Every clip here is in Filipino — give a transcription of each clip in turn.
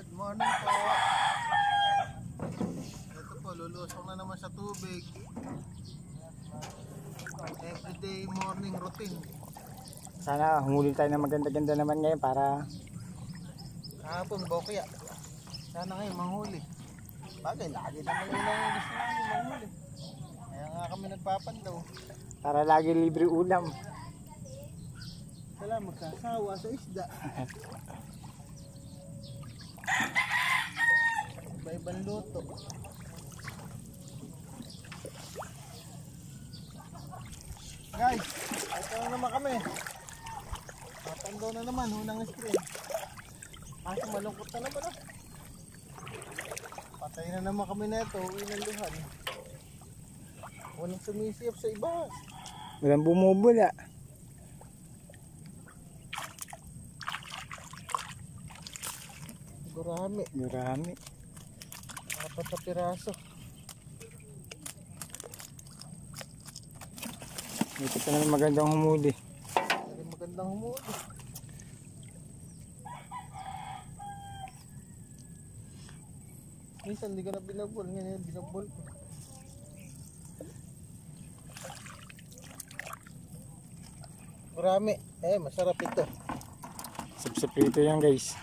Good morning po. Ito po, lulusong na naman sa tubig. Everyday morning routine. Sana humuli tayo ng maganda-ganda naman ngayon para Kahapon, bokya. Sana ngayon manghuli. Bagay, lagi naman yun ang gusto namin manghuli. Kaya nga kami nagpapandaw. para lagi libre ulam. Sala magkasawa sa isda. Iba-ibang luto. Guys, ito na naman kami. Papandaw na naman, unang screen. Kaso malungkot na naman ah. Patay na naman kami na ito, uwi ng luhan. Walang sumisiyap sa iba. Walang bumubula. Gurami. Marami. 4 na piraso. Ito pa naman magandang humuli. Hindi magandang humuli. Minsan hindi ko na binabol. Ngayon binabol ko. Gurami. Masarap ito. Sapsapito yan guys.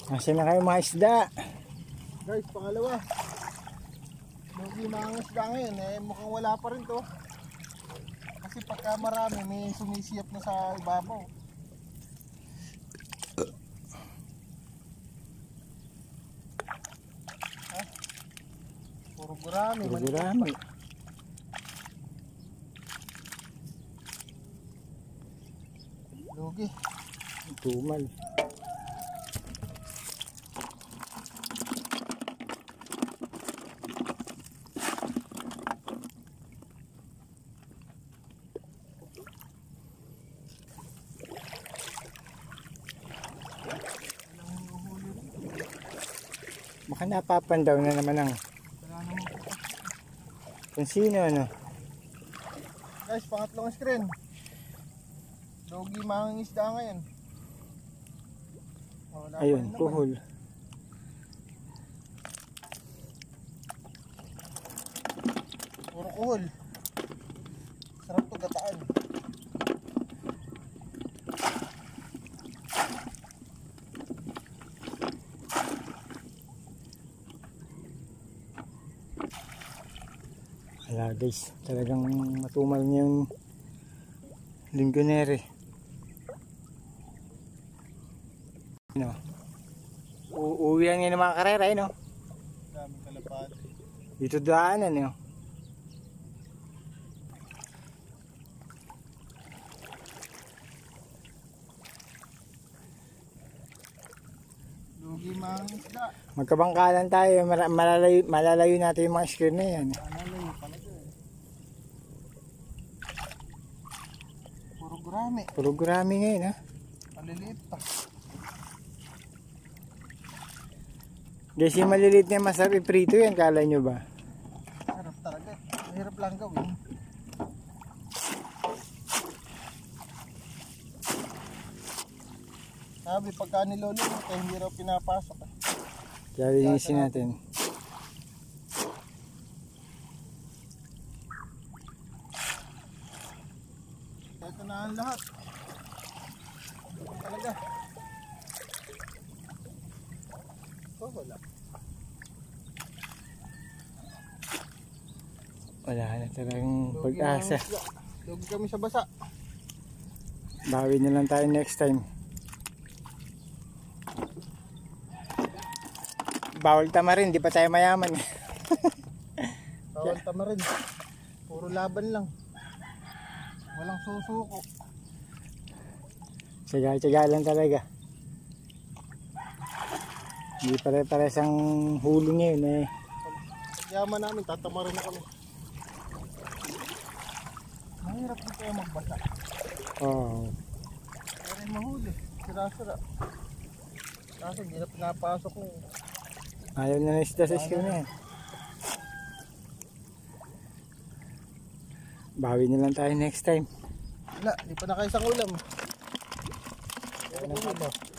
Nasaan na kayo mga isda? Guys, pangalawa. Yung mga isda ngayon, mukhang wala pa rin to. Kasi pagka marami, may sumisiyap na sa ibabaw. Puro gurami. Puro gurami. Lugi. Tumal. Baka napapandaw na naman ang kung sino ano. Guys, pangatlong screen. Lugi mga isda ngayon. Ayun, kuhol. Puro kuhol. Sarap to gataan. Wala guys, talagang matumal niya yung linggonere. No. Uuwihan ngayon ng mga karera no? Daming kalapad. Dito daanan no? Lugi mga isda. Magkabangkalan tayo, malalayo natin yung mga screen na yan. Malalayo talaga eh. Puro gurami. Puro gurami ngayon ha. Maliliit pa. Guys, yung maliliit na masarap iprito yan, kala nyo ba? Sarap talaga. Mahirap lang gawin. Sabi pagka nilolo kaya hindi raw pinapasok eh. Kaya linisin natin. Ito na ang lahat. Ito talaga. Oh, wala. Wala na talagang pag-asa. Lugi kami sa basa. Bawi na lang tayo next time. Bawal tamarin, di pa tayo mayaman. Bawal tamarin. Puro laban lang. Walang susuko. Tsaga-tsaga lang talaga. Hindi pare-pares ang huli ngayon eh. Yaman namin, tatamarin na kami. Mahirap din kayo magbasa. Oo. Pero yung mahuli, sira-sira. Kaso hindi na pinapasok mo. Ayaw na isda sa screen na yan. Bawi na lang tayo next time. Wala, di pa na kayo sa ulam. Ano po ito?